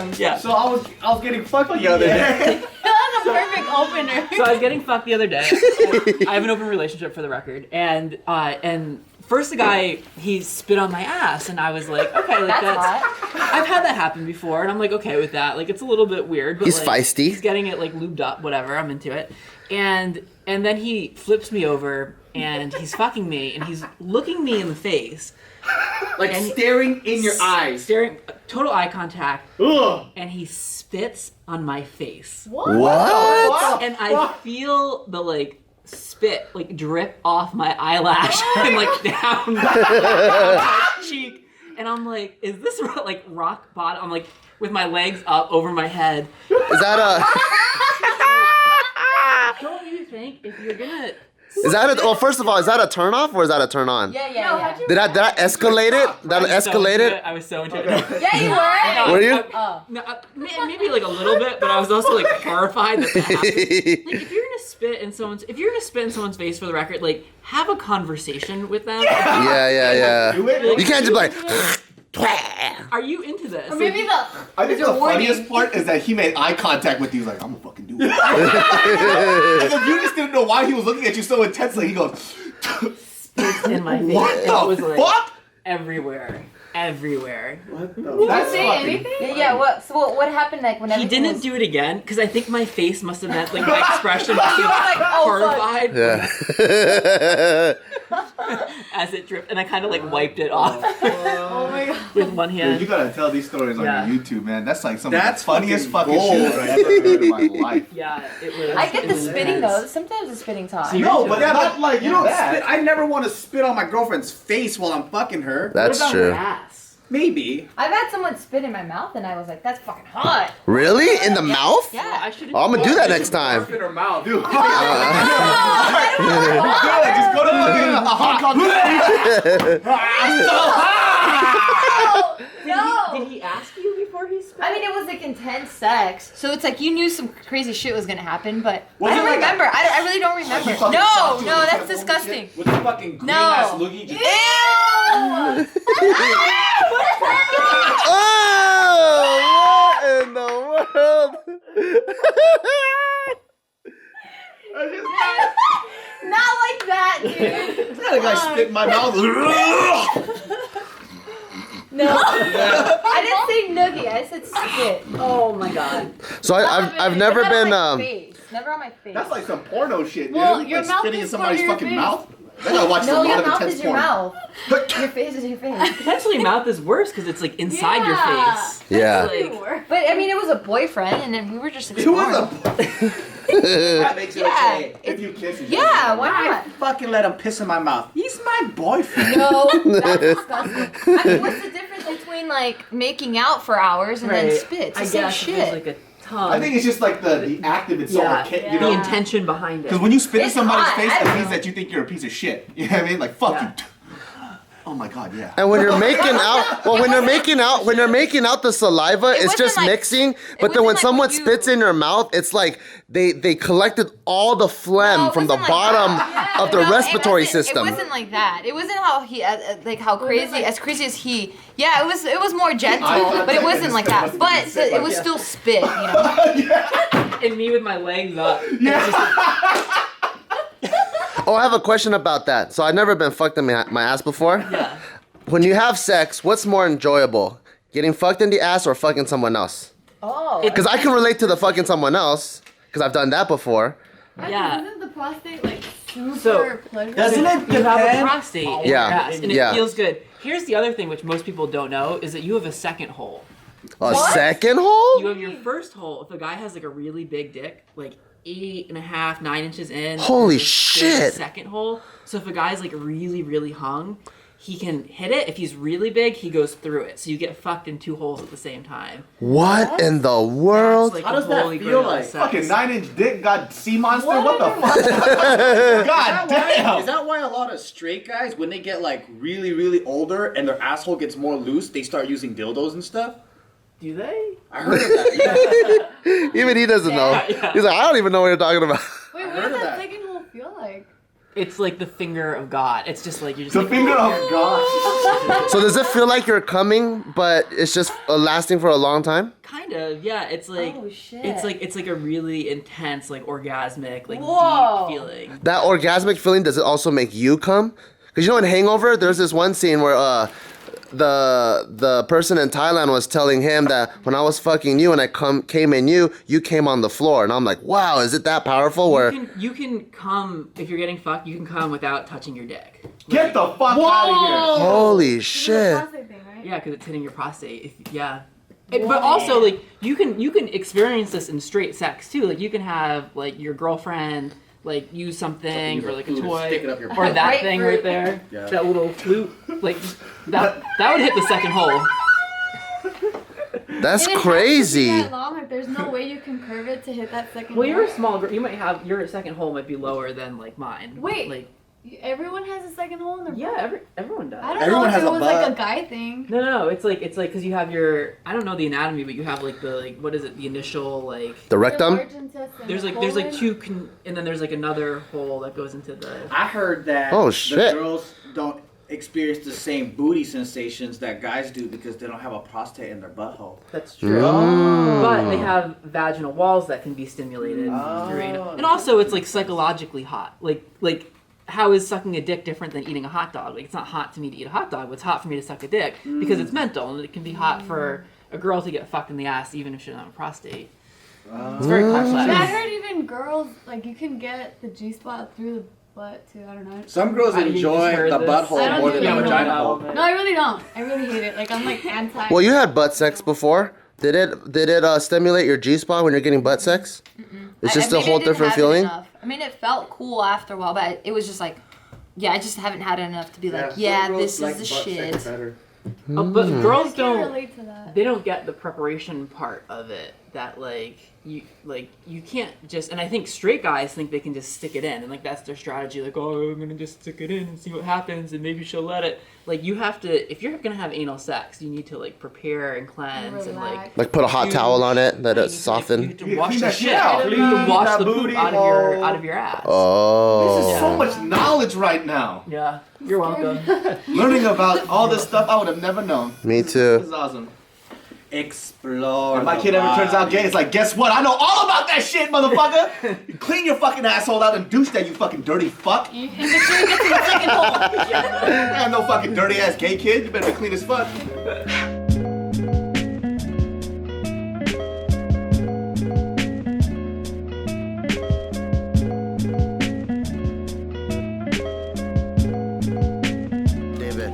Damn. Yeah. So I was getting fucked the other day. That was a perfect opener. So I was getting fucked the other day. I have an open relationship for the record, and first the guy, he spit on my ass, and I was like, okay, like that's I've had that happen before, and I'm like okay with that. Like it's a little bit weird, but he's like, feisty. He's getting it like lubed up, whatever. I'm into it, and then he flips me over, and he's fucking me, and he's looking me in the face. Like staring in your eyes. Staring, total eye contact. Ugh. And he spits on my face. What? And I feel the like spit like drip off my eyelash and like down my cheek. And I'm like, is this like rock bottom? I'm like with my legs up over my head. Is that Don't you think if you're gonna... well, first of all, is that a turn off or is that a turn on? Yeah. Did I escalate it? That escalated? I was so into it. Yeah, you were. Were you? No, maybe like a little bit, but I was also like horrified that happened. Like if you're gonna spit in someone's face, for the record, like have a conversation with them. Yeah. Do it. You can't just be like. Are you into this? Or maybe the. I think the funniest part is that he made eye contact with you. He's like, I'm gonna fucking do it. And then you just didn't know why he was looking at you so intensely. He goes, spits in my face. what the was, like, fuck? Everywhere. What the Did you That's say fucking anything? Yeah. What happened like when He everything didn't was... do it again because I think my face must have been like my expression must have like, been oh, horrified Yeah. as it dripped, and I kind of like wiped it off Oh my god. with one hand. Dude, you gotta tell these stories on Yeah. your YouTube, man. That's like some of the That's funniest fucking fucking shit gold. I've ever heard in my life. Yeah, it was. I get it the was spitting intense. though. Sometimes the spitting's hot. So you- No, but Yeah, not but like you don't that. spit. I never want to spit on my girlfriend's face while I'm fucking her. That's What about true. her ass? Maybe. I've had someone spit in my mouth and I was like, that's fucking hot. Really? In the mouth? Yeah. I should. Oh, I'm gonna do that next time. In her mouth. Dude, I don't know why. good. Just go to fucking a Hong Kong. No. Did he ask you before he spit? I mean, it was like intense sex, so it's like you knew some crazy shit was gonna happen, but Was I it don't like remember. I really don't remember. you fucking No, socked you no, with that's that disgusting. With the fucking green No. ass loogie. Ew! Oh, what in the world? Not like that, dude. That guy spit in my mouth. No. I didn't say noogie. I said spit. Oh my god. So I've never Not on been my face. Never on my face. That's like some porno shit, dude. Well, your like mouth spitting in is somebody's part of fucking your mouth. That guy watched a no, lot your of mouth intense is your porn. mouth. Your face is your face. Potentially, mouth is worse because it's like inside your Yeah. face. Yeah. Like, But I mean, it was a boyfriend, and then we were just Who exploring. was That makes it Yeah. okay. If you kiss him. Yeah, why I not? fucking let him piss in my mouth. He's my boyfriend. No, that's disgusting. I mean, what's the difference between like making out for hours and then right. spit? It's I the same guess if shit. there's like a tongue. I think it's just like the act of it. So Yeah. you the know, intention behind it. because when you spit in It's somebody's hot, face, I it don't means know. that you think you're a piece of shit. You know what I mean? Like fuck Yeah. you. Oh my god, yeah. And when you're making out, when you're making out, the saliva, it's wasn't just like- mixing. But then wasn't when like someone what you- spits in your mouth, it's like they collected all the phlegm No, it from the wasn't like bottom that. of the No, it respiratory wasn't- system. It wasn't like that. It wasn't how he like how crazy as crazy as he. Yeah, it was more gentle, but it wasn't like that. But it was still spit, you know. And me with my legs up. Oh, I have a question about that. So I've never been fucked in my ass before. Yeah. When you have sex, what's more enjoyable? Getting fucked in the ass or fucking someone else? Oh. Because I can relate to the fucking someone else, because I've done that before. Yeah. Isn't the prostate like super So, pleasurable? Doesn't it You have a depend? prostate in Yeah. your ass, and Yeah. it feels good. Here's the other thing, which most people don't know, is that you have a second hole. A What? second You hole? have your first hole. If a guy has like a really big dick, like 8.5, 9 inches in. Holy there's a shit. Second hole. So if a guy's like really, really hung, he can hit it. If he's really big, he goes through it. So you get fucked in 2 holes at the same time. What in the world? It's like How the does that holy feel grail of like? sex. Fucking 9-inch dick got sea monster? What the fuck? God damn. Is that why a lot of straight guys, when they get like really, really older and their asshole gets more loose, they start using dildos and stuff? Do they? I heard of that. Yeah. Even he doesn't know. Yeah. He's like, I don't even know what you're talking about. Wait, I what heard does of that that. second hole feel like? It's like the finger of God. It's just like you're just The like, finger of God. So does it feel like you're coming, but it's just lasting for a long time? kind Kind of, yeah. It's like Oh, shit. it's like a really intense, like orgasmic, like Whoa. deep feeling. That orgasmic feeling, does it also make you come? Because you know in Hangover, there's this one scene where the person in Thailand was telling him that when I was fucking you and I came in you came on the floor. And I'm like, wow, is it that powerful? Where You can come, if you're getting fucked, you can come without touching your dick. Get the fuck out of here. holy shit. Prostate thing, right? Yeah, because it's hitting your prostate. But also, like, you can experience this in straight sex too. Like, you can have like your girlfriend like use something or like a toy Stick it up your or that Right thing through. right there, Yeah. that little flute. Like that would hit the second hole. That's And it has to be crazy. that long, like, there's no way you can curve it to hit that second Well, you're a hole. small girl. You might have your second hole might be lower than like mine. Wait. Like Everyone has a second hole in their yeah, everyone does. I don't Everyone know if has it a was like butt. a guy thing. No, it's like because you have your, I don't know the anatomy, but you have like the like what is it, the initial like The Your rectum? large intestine, there's like colon. two and then there's like another hole that goes into the. I heard that Oh, shit. the girls don't experience the same booty sensations that guys do because they don't have a prostate in their butthole. That's true. But they have vaginal walls that can be stimulated through anal. And also it's like psychologically hot. Like how is sucking a dick different than eating a hot dog? Like it's not hot to me to eat a hot dog, but it's hot for me to suck a dick because it's mental and it can be hot for a girl to get fucked in the ass even if she doesn't have a prostate. It's very complex. Yeah, I heard even girls, like, you can get the G-spot through the butt, too. I don't know. Some girls I- you just enjoy heard the this. I butthole don't more do than the that. vagina hole. No, I really don't. I really hate it. Like, I'm, like, anti. Well, you had butt sex before. Did it stimulate your G-spot when you're getting butt sex? It's just a maybe I whole didn't different have it feeling? enough. I mean, it felt cool after a while, but it was just like, yeah, I just haven't had it enough to be like, yeah, this is the shit. Oh, but girls I can't don't. relate to that. They don't get the preparation part of it. That like you can't just, and I think straight guys think they can just stick it in, and like that's their strategy. Like, oh, I'm gonna just stick it in and see what happens, and maybe she'll let it. Like you have to, if you're gonna have anal sex, you need to like prepare and cleanse and like. Like put a hot towel on it, let you it need to, soften. You need to wash clean the that shit shit out. out. You need to wash That the poop booty out of your ass. Oh. This is so much knowledge right now. Yeah, you're welcome. Learning about all this stuff I would have never known. Me This too. is awesome. Explore. If my the kid ever turns out body. gay, it's like, guess what? I know all about that shit, motherfucker. You clean your fucking asshole out and douche that, you fucking dirty fuck. And make sure you get to the second hole. I have no fucking dirty ass gay kid. You better be clean as fuck. David,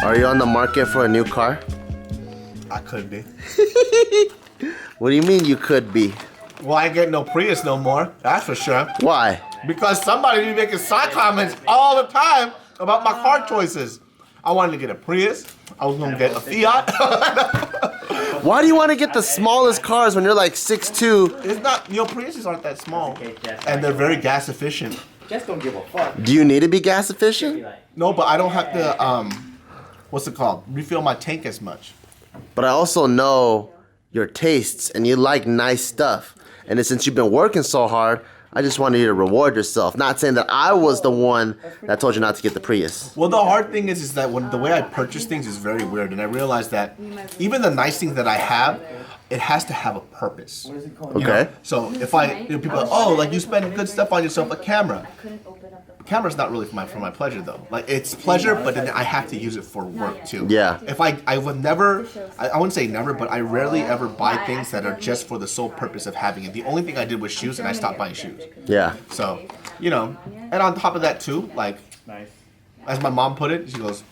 are you on the market for a new car? I could be. What do you mean you could be? Well, I ain't getting no Prius no more. That's for sure. Why? Because somebody be making side comments all the time about my car choices. I wanted to get a Prius. I was gonna get a Fiat. Why do you want to get the smallest cars when you're like 6'2"? It's not, Priuses aren't that small, and they're very gas efficient. Just don't give a fuck. Do you need to be gas efficient? No, but I don't have to what's it called? Refill my tank as much. But I also know your tastes and you like nice stuff. And since you've been working so hard, I just wanted you to reward yourself. Not saying that I was the one that told you not to get the Prius. Well, the hard thing is that when the way I purchase things is very weird, and I realized that even the nice things that I have, it has to have a purpose. You know? Okay. So if people are, oh, like you spend good stuff on yourself, a camera. Camera's not really for my pleasure though. Like it's pleasure, but then I have to use it for work too. Yeah. If I would never, I wouldn't say never, but I rarely ever buy things that are just for the sole purpose of having it. The only thing I did was shoes, and I stopped buying shoes. Yeah. So, and on top of that too, like, as my mom put it, she goes,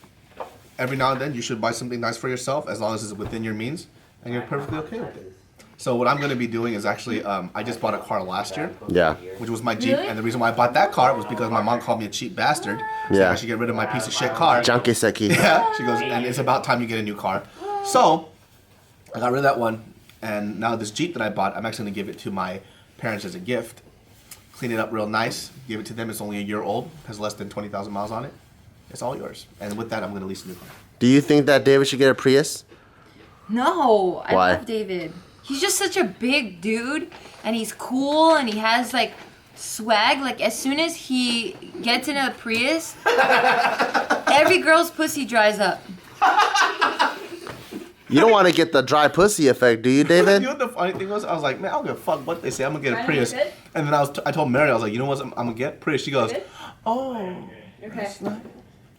every now and then you should buy something nice for yourself as long as it's within your means, and you're perfectly okay with it. So what I'm going to be doing is actually, I just bought a car last year, Yeah. which was my Jeep, and the reason why I bought that car was because my mom called me a cheap bastard, saying Yeah. I should get rid of my piece of shit car. Junkie Seki. Yeah, she goes, and it's about time you get a new car. So, I got rid of that one, and now this Jeep that I bought, I'm actually going to give it to my parents as a gift. Clean it up real nice, give it to them. It's only a year old, has less than 20,000 miles on it. It's all yours. And with that, I'm going to lease a new car. Do you think that David should get a Prius? No, I Why? love David. He's just such a big dude, and he's cool, and he has like swag. Like as soon as he gets in a Prius, every girl's pussy dries up. You don't want to get the dry pussy effect, do you, David? You know what the funny thing was? I was like, man, I don't give a fuck what they say. I'm gonna get a Ryan, Prius. you good? And then I told Mary, I was like, you know what? I'm gonna get Prius. She goes, Good? oh. Okay. I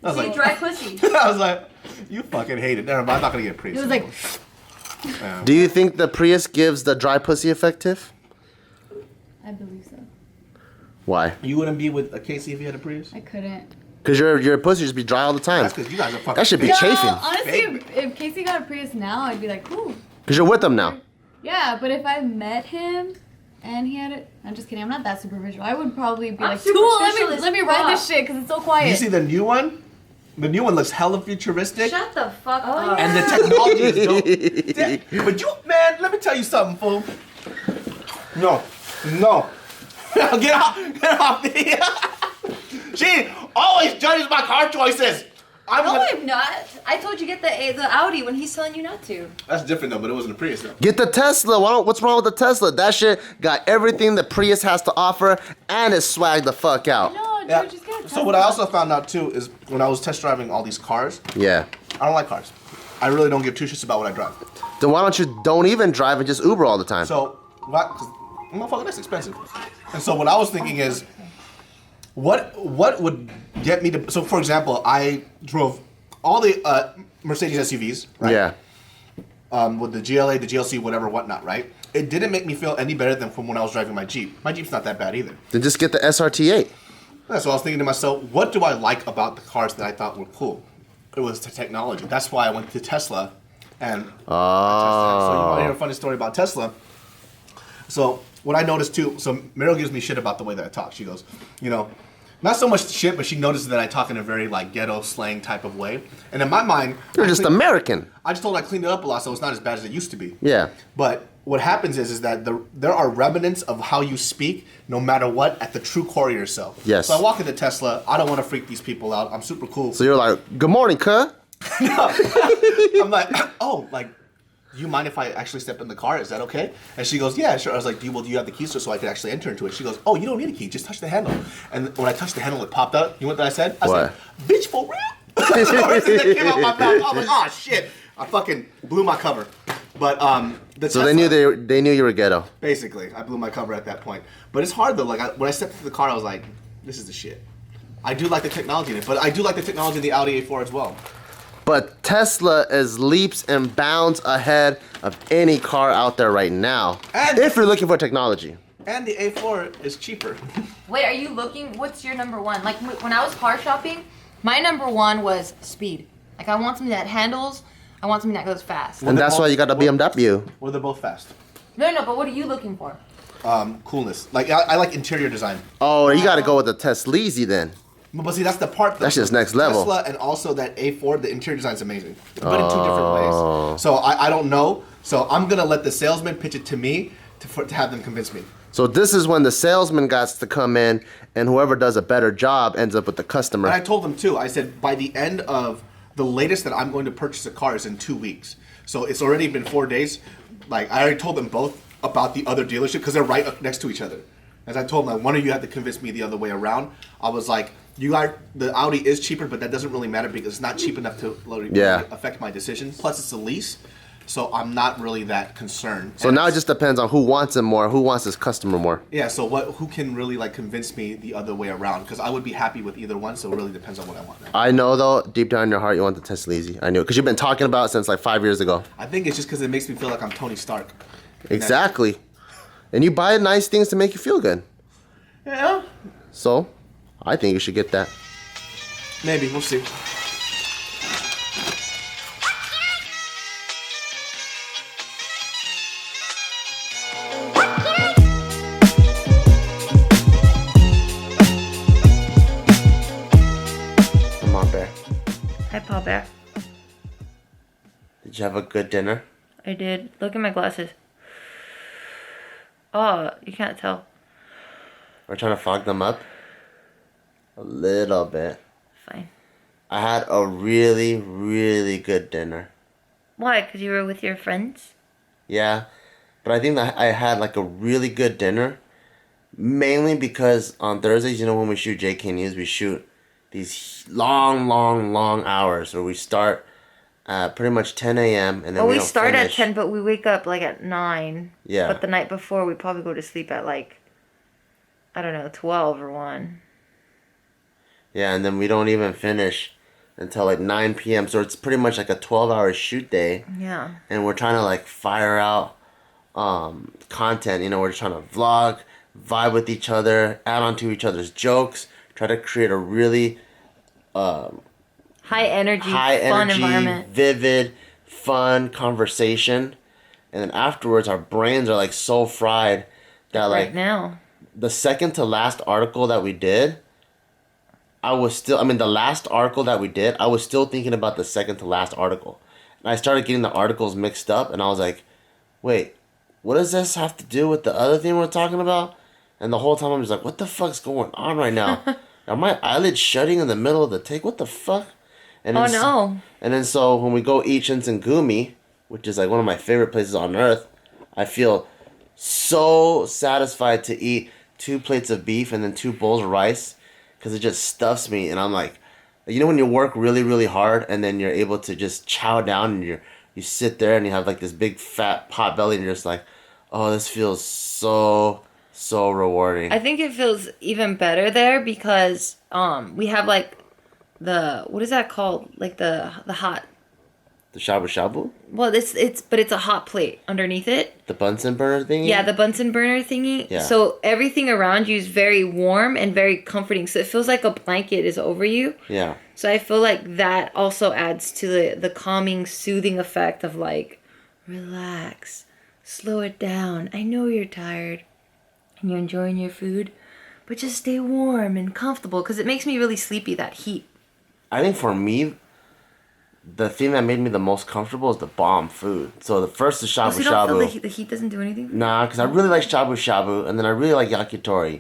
was See, like, dry pussy. I was like, you fucking hate it. Never mind. I'm not gonna get a Prius. It was like, Do you think the Prius gives the dry pussy effect, Tiff? I believe so. Why? You wouldn't be with a Casey if you had a Prius? I couldn't. Because your pussy just be dry all the time. That's because you guys are fucking. That should be No, chafing. honestly, if Casey got a Prius now, I'd be like, ooh. Because you're with them now. Yeah, but if I met him and he had it, I'm just kidding. I'm not that superficial. I would probably be I'm like, cool. superficial as Let me ride this fuck. shit because it's so quiet. You see the new one? The new one looks hella futuristic. Shut the fuck up. And the technology is dope. But you, man, let me tell you something, fool. No. Get off me. She always judges my car choices. No, I'm not. I told you get the Audi when he's telling you not to. That's different though, but it wasn't a Prius though. Get the Tesla. What's wrong with the Tesla? That shit got everything the Prius has to offer and is swagged the fuck out. No, dude, Yeah. just get a Tesla. So what I also found out too is when I was test driving all these cars, Yeah. I don't like cars. I really don't give two shits about what I drive. Then why don't you don't even drive and just Uber all the time? So, cause motherfucker, that's expensive. And so what I was thinking is, what would get me to? So for example, I drove all the Mercedes SUVs, right? Yeah. With the GLA, the GLC, whatever, whatnot, right? It didn't make me feel any better than from when I was driving my Jeep. My Jeep's not that bad either. Then just get the SRT8. Yeah, so I was thinking to myself, what do I like about the cars that I thought were cool? It was the technology. That's why I went to Tesla and So you want to hear a funny story about Tesla? So what I noticed too, so Meryl gives me shit about the way that I talk. She goes, you know, not so much shit, but she notices that I talk in a very like ghetto slang type of way. And in my mind, You're just American. I just told her I cleaned it up a lot, so it's not as bad as it used to be. Yeah. But what happens is that there are remnants of how you speak, no matter what, at the true core of yourself. Yes. So I walk into Tesla. I don't want to freak these people out. I'm super cool. So you're like, good morning, cuh. I'm like, oh, like, do you mind if I actually step in the car? Is that okay? And she goes, yeah, sure. I was like, do you have the keys so I could actually enter into it? She goes, oh, you don't need a key. Just touch the handle. And when I touched the handle, it popped up. You know what I said? I What? said, bitch, for real? That's the first thing that came out my mouth. I was like, oh, shit. I fucking blew my cover. But the So Tesla, they knew you were ghetto. basically, I blew my cover at that point. But it's hard, though. Like, when I stepped into the car, I was like, this is the shit. I do like the technology in it, but I do like the technology in the Audi A4 as well. But Tesla is leaps and bounds ahead of any car out there right now. And- if you're looking for technology. And the A4 is cheaper. Wait, are you looking? What's your number one? Like when I was car shopping, my number one was speed. Like I want something that handles. I want something that goes fast. And that's why you got a BMW. Well, they're both fast. No, but what are you looking for? Coolness. Like, I like interior design. Oh, you got to go with the Tesleezy then. But see, that's the part. That's just next level. Tesla and also that A4, the interior design is amazing, but in two different ways. So I don't know. So I'm gonna let the salesman pitch it to me to have them convince me. So this is when the salesman got to come in, and whoever does a better job ends up with the customer. And I told them too. I said by the end of the latest that I'm going to purchase a car is in 2 weeks. So it's already been 4 days. Like I already told them both about the other dealership because they're right up next to each other. As I told them, like, one of you had to convince me the other way around. I was like, the Audi is cheaper, but that doesn't really matter because it's not cheap enough to affect my decision. Plus, it's a lease, so I'm not really that concerned. So now it just depends on who wants him more, who wants his customer more. Yeah, so who can really like convince me the other way around? Because I would be happy with either one, so it really depends on what I want now. I know though, deep down in your heart, you want the Teslezy. I knew it because you've been talking about it since like 5 years ago. I think it's just because it makes me feel like I'm Tony Stark. Exactly. And you buy nice things to make you feel good. Yeah, So, I think you should get that. maybe, we'll see. Come on, Bear. Hi, Paul Bear. Did you have a good dinner? I did. Look at my glasses. Oh, you can't tell. We're trying to fog them up? A little bit. Fine. I had a really, really good dinner. Why? Because you were with your friends? Yeah, but I think that I had like a really good dinner. Mainly because on Thursdays, you know, when we shoot JK News, we shoot these long hours where we start pretty much 10 a.m. and then Well, we don't start finish. at 10, but we wake up like at 9. Yeah. But the night before, we probably go to sleep at like, I don't know, 12 or 1. Yeah, and then we don't even finish until like 9 p.m. So it's pretty much like a 12-hour shoot day. Yeah. And we're trying to like fire out content. You know, we're trying to vlog, vibe with each other, add on to each other's jokes, try to create a really high energy, fun environment. vivid, fun conversation. And then afterwards, our brains are like so fried that like Right now. the second to last article that we did, I was still thinking about the second to last article. And I started getting the articles mixed up, and I was like, wait, what does this have to do with the other thing we're talking about? And the whole time I'm just like, what the fuck's going on right now? Are my eyelids shutting in the middle of the take? What the fuck? And Oh then, no. And then so when we go eat Shinsengumi, which is like one of my favorite places on earth, I feel so satisfied to eat 2 plates of beef and then 2 bowls of rice, because it just stuffs me. And I'm like, you know when you work really, really hard and then you're able to just chow down and you sit there and you have like this big fat pot belly and you're just like, oh, this feels so rewarding. I think it feels even better there because we have like what is that called? Like the hot. The shabu shabu? Well, it's a hot plate underneath it. The Bunsen burner thingy? Yeah, the Bunsen burner thingy. Yeah. So everything around you is very warm and very comforting. So it feels like a blanket is over you. Yeah. So I feel like that also adds to the calming, soothing effect of like, relax, slow it down. I know you're tired and you're enjoying your food, but just stay warm and comfortable because it makes me really sleepy, that heat. I think for me, the thing that made me the most comfortable is the bomb food. So the first is shabu So you don't shabu. feel the heat doesn't do anything? Nah, because I really like shabu shabu, and then I really like yakitori.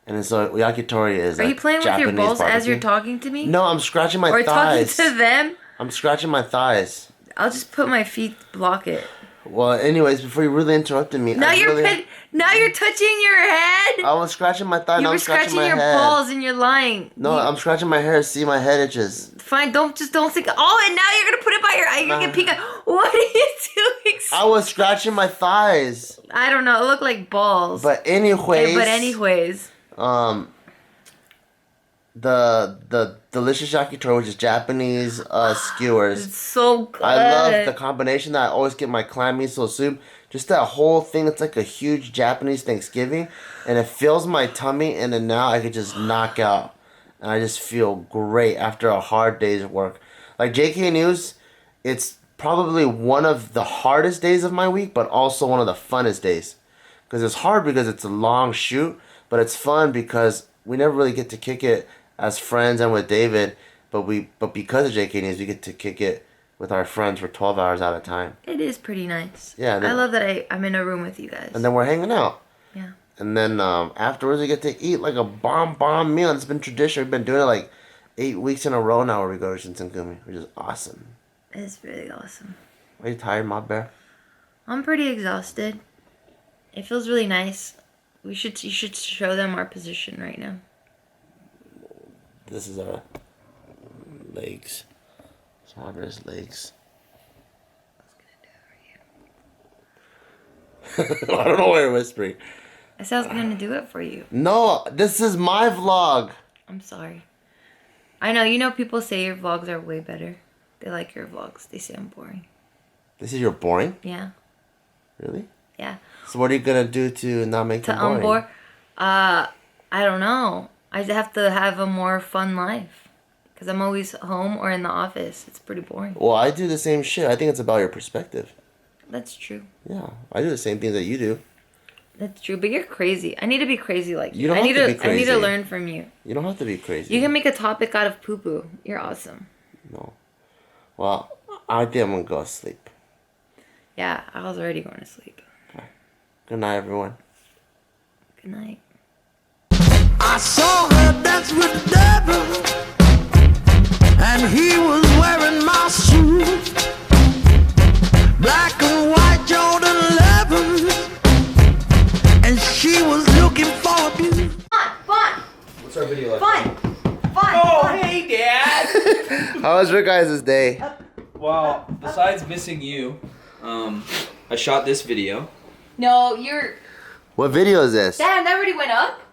And then so yakitori is Are you playing with your Japanese balls as barbecue. you're talking to me? No, I'm scratching my Or thighs. talking to them? I'm scratching my thighs. I'll just put my feet to block it. Well, anyways, before you really interrupted me, Now you're touching your head. I was scratching my thigh. You Now were I'm scratching scratching my your head. balls and you're lying. No, I'm scratching my hair. See, my head itches. Fine, don't think. Oh, and now you're gonna put it by your eye. You're gonna peek. What are you doing? I was scratching my thighs. I don't know. It looked like balls. But anyways. The delicious yakitori, which is Japanese skewers. It's so good. I love the combination that I always get my clam miso soup. Just that whole thing, it's like a huge Japanese Thanksgiving. And it fills my tummy, and then now I could just knock out. And I just feel great after a hard day's work. Like JK News, it's probably one of the hardest days of my week, but also one of the funnest days. Because it's hard because it's a long shoot, but it's fun because we never really get to kick it as friends and with David, but because of JK News, we get to kick it with our friends for 12 hours at a time. It is pretty nice. Yeah. I love that I'm in a room with you guys. And then we're hanging out. Yeah. And then afterwards, we get to eat like a bomb meal. It's been tradition. We've been doing it like 8 weeks in a row now where we go to Shinsengumi, which is awesome. It's really awesome. Are you tired, my bear? I'm pretty exhausted. It feels really nice. You should show them our position right now. This is our legs. Smarter's legs. I don't know why you're whispering. I said I was gonna do it for you. No, this is my vlog. I'm sorry. I know, you know people say your vlogs are way better. They like your vlogs. They say I'm boring. This is your boring? Yeah. Really? Yeah. So what are you gonna do to not make them boring? Unbore? I don't know. I have to have a more fun life. Because I'm always home or in the office. It's pretty boring. Well, I do the same shit. I think it's about your perspective. That's true. Yeah, I do the same things that you do. That's true, but you're crazy. I need to be crazy like you. You don't have to be crazy. I need to learn from you. You don't have to be crazy. You can make a topic out of poo-poo. You're awesome. No. Well, I think I'm gonna go to sleep. Yeah, I was already going to sleep. Okay. Good night, everyone. Good night. I saw her dance with the devil, and he was wearing my shoes. Black and white Jordan 11s, and she was looking for abuse. Fun! What's our video like? Fun! Oh, hey, Dad! How was your guys' day? Well, besides missing you, I shot this video. No, you're. What video is this? Damn, that already went up?